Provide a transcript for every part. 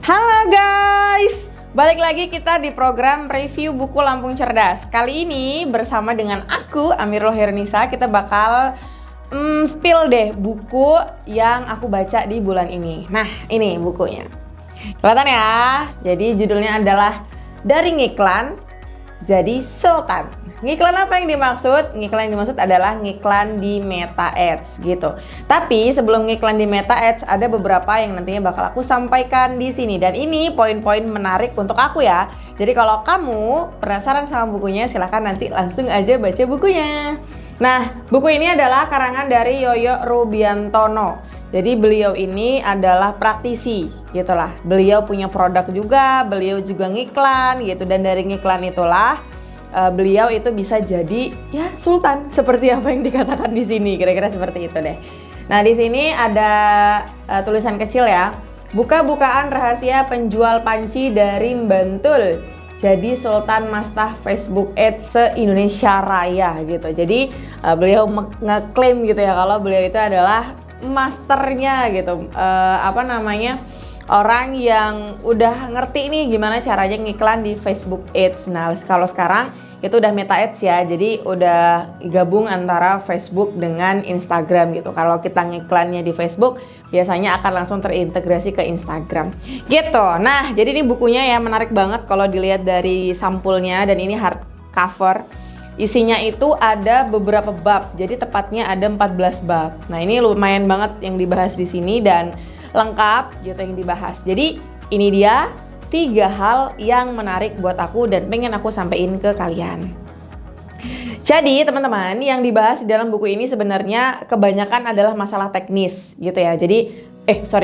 Halo guys, balik lagi kita di program review buku Lampung Cerdas. Kali ini bersama dengan aku, Amirul Hernisa, kita bakal spill deh buku yang aku baca di bulan ini. Nah, ini bukunya. Kelihatan ya? Jadi judulnya adalah Dari Ngiklan Jadi Sultan. Ngiklan apa yang dimaksud? Ngiklan yang dimaksud adalah ngiklan di Meta Ads gitu. Tapi sebelum ngiklan di Meta Ads ada beberapa yang nantinya bakal aku sampaikan di sini, dan ini poin-poin menarik untuk aku ya. Jadi kalau kamu penasaran sama bukunya, silahkan nanti langsung aja baca bukunya. Nah, buku ini adalah karangan dari Yoyo Rubiantono. Jadi beliau ini adalah praktisi gitulah. Beliau punya produk juga, beliau juga ngiklan gitu, dan dari ngiklan itulah beliau itu bisa jadi ya sultan seperti apa yang dikatakan di sini, kira-kira seperti itu deh. Nah, di sini ada tulisan kecil ya. Buka-bukaan rahasia penjual panci dari Bantul. Jadi Sultan Mastah Facebook Ads se-Indonesia Raya gitu. Jadi beliau ngeklaim gitu ya kalau beliau itu adalah masternya gitu. Orang yang udah ngerti nih gimana caranya ngiklan di Facebook Ads. Nah, kalau sekarang itu udah Meta Ads ya, jadi udah gabung antara Facebook dengan Instagram gitu. Kalau kita ngiklannya di Facebook, biasanya akan langsung terintegrasi ke Instagram gitu. Nah, jadi ini bukunya ya menarik banget kalau dilihat dari sampulnya, dan ini hardcover. Isinya itu ada beberapa bab, jadi tepatnya ada 14 bab. Nah, ini lumayan banget yang dibahas di sini dan lengkap gitu yang dibahas. Jadi ini dia 3 hal yang menarik buat aku dan pengen aku sampaikan ke kalian. Jadi teman-teman, yang dibahas di dalam buku ini sebenarnya kebanyakan adalah masalah teknis gitu ya. Jadi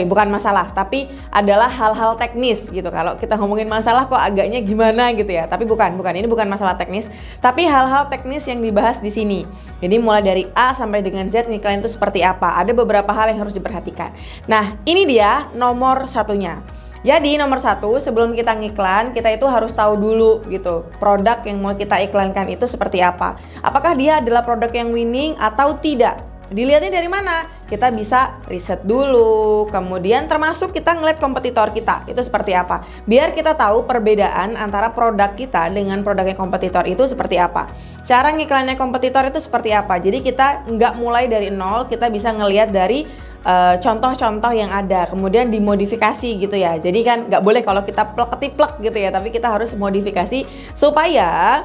bukan masalah, tapi adalah hal-hal teknis gitu. Kalau kita ngomongin masalah kok agaknya gimana gitu ya. Tapi bukan, ini bukan masalah teknis, tapi hal-hal teknis yang dibahas di sini. Jadi mulai dari A sampai dengan Z ngiklan itu seperti apa. Ada beberapa hal yang harus diperhatikan. Nah, ini dia nomor satunya. Jadi nomor 1, sebelum kita ngiklan, kita itu harus tahu dulu gitu, produk yang mau kita iklankan itu seperti apa. Apakah dia adalah produk yang winning atau tidak? Dilihatnya dari mana? Kita bisa riset dulu, kemudian termasuk kita ngeliat kompetitor kita itu seperti apa. Biar kita tahu perbedaan antara produk kita dengan produknya kompetitor itu seperti apa. Cara ngiklannya kompetitor itu seperti apa. Jadi kita nggak mulai dari nol, kita bisa ngelihat dari contoh-contoh yang ada, kemudian dimodifikasi gitu ya. Jadi kan nggak boleh kalau kita plek-ketiplek gitu ya, tapi kita harus modifikasi supaya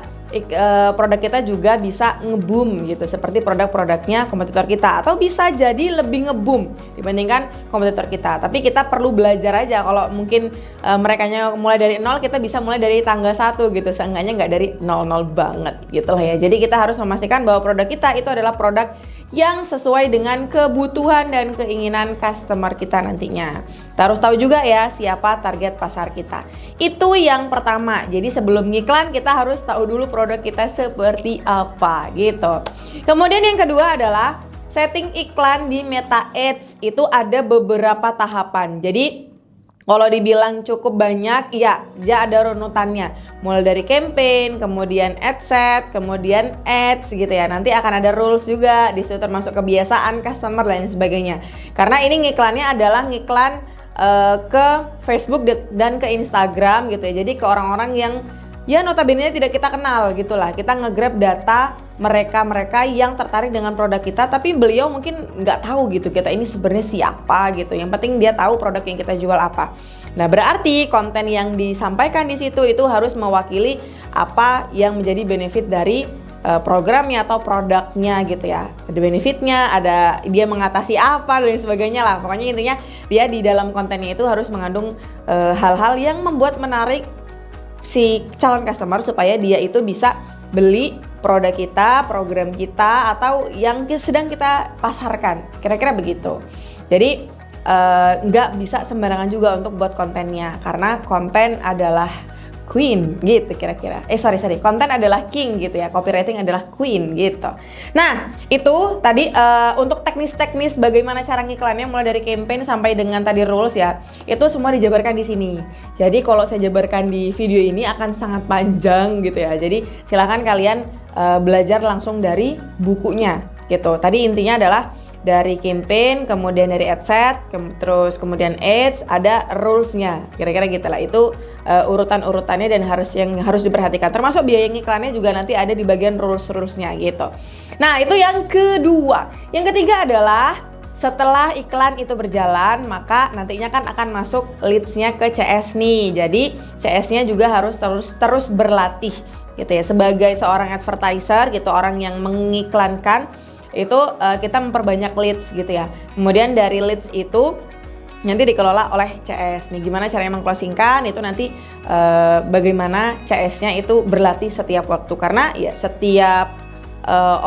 produk kita juga bisa nge-boom gitu, seperti produk-produknya kompetitor kita, atau bisa jadi lebih nge-boom dibandingkan kompetitor kita. Tapi kita perlu belajar aja. Kalau mungkin merekanya mulai dari nol, kita bisa mulai dari tangga 1 gitu, seenggaknya nggak dari nol-nol banget gitu lah ya. Jadi kita harus memastikan bahwa produk kita itu adalah produk yang sesuai dengan kebutuhan dan keinginan customer kita nantinya. Kita harus tahu juga ya siapa target pasar kita. Itu yang pertama. Jadi sebelum ngiklan kita harus tahu dulu produk kita seperti apa gitu. Kemudian yang kedua adalah setting iklan di Meta Ads. Itu ada beberapa tahapan. Jadi kalau dibilang cukup banyak, ya dia ada runutannya. Mulai dari campaign, kemudian ad set, kemudian ads gitu ya. Nanti akan ada rules juga, disitu termasuk kebiasaan customer dan sebagainya. Karena ini ngiklannya adalah ngiklan ke Facebook dan ke Instagram gitu ya. Jadi ke orang-orang yang ya notabene tidak kita kenal gitulah. Kita nge-grab data mereka yang tertarik dengan produk kita, tapi beliau mungkin nggak tahu gitu kita ini sebenarnya siapa gitu. Yang penting dia tahu produk yang kita jual apa. Nah, berarti konten yang disampaikan di situ itu harus mewakili apa yang menjadi benefit dari programnya atau produknya gitu ya. Ada benefitnya, ada dia mengatasi apa dan sebagainya lah. Pokoknya intinya dia di dalam kontennya itu harus mengandung hal-hal yang membuat menarik si calon customer supaya dia itu bisa beli produk kita, program kita, atau yang sedang kita pasarkan. Kira-kira begitu. Jadi nggak bisa sembarangan juga untuk buat kontennya, karena konten adalah queen gitu kira-kira. Konten adalah king gitu ya. Copywriting adalah queen gitu. Nah, itu tadi untuk teknis-teknis bagaimana cara ngiklannya mulai dari campaign sampai dengan tadi rules ya. Itu semua dijabarkan di sini. Jadi kalau saya jabarkan di video ini akan sangat panjang gitu ya. Jadi silakan kalian belajar langsung dari bukunya gitu. Tadi intinya adalah dari campaign, kemudian dari ad set, terus kemudian ads, ada rules-nya. Kira-kira gitu lah. Itu urutan-urutannya dan yang harus diperhatikan. Termasuk biaya iklannya juga nanti ada di bagian rules-rules-nya gitu. Nah, itu yang kedua. Yang ketiga adalah setelah iklan itu berjalan, maka nantinya kan akan masuk leads-nya ke CS nih. Jadi CS-nya juga harus terus berlatih gitu ya. Sebagai seorang advertiser gitu, orang yang mengiklankan itu kita memperbanyak leads gitu ya. Kemudian dari leads itu nanti dikelola oleh CS nih. Gimana caranya mengclosingkan itu nanti bagaimana CS-nya itu berlatih setiap waktu. Karena ya setiap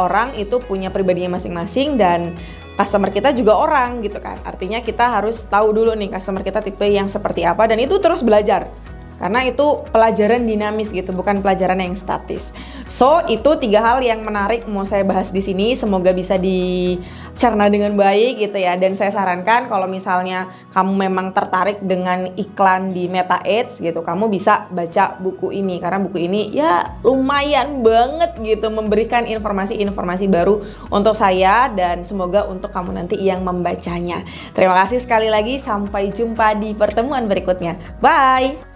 orang itu punya pribadinya masing-masing dan customer kita juga orang gitu kan. Artinya kita harus tahu dulu nih customer kita tipe yang seperti apa dan itu terus belajar. Karena itu pelajaran dinamis gitu, bukan pelajaran yang statis. So, itu 3 hal yang menarik mau saya bahas di sini. Semoga bisa dicerna dengan baik gitu ya. Dan saya sarankan kalau misalnya kamu memang tertarik dengan iklan di Meta Ads gitu, kamu bisa baca buku ini. Karena buku ini ya lumayan banget gitu memberikan informasi-informasi baru untuk saya dan semoga untuk kamu nanti yang membacanya. Terima kasih sekali lagi, sampai jumpa di pertemuan berikutnya. Bye!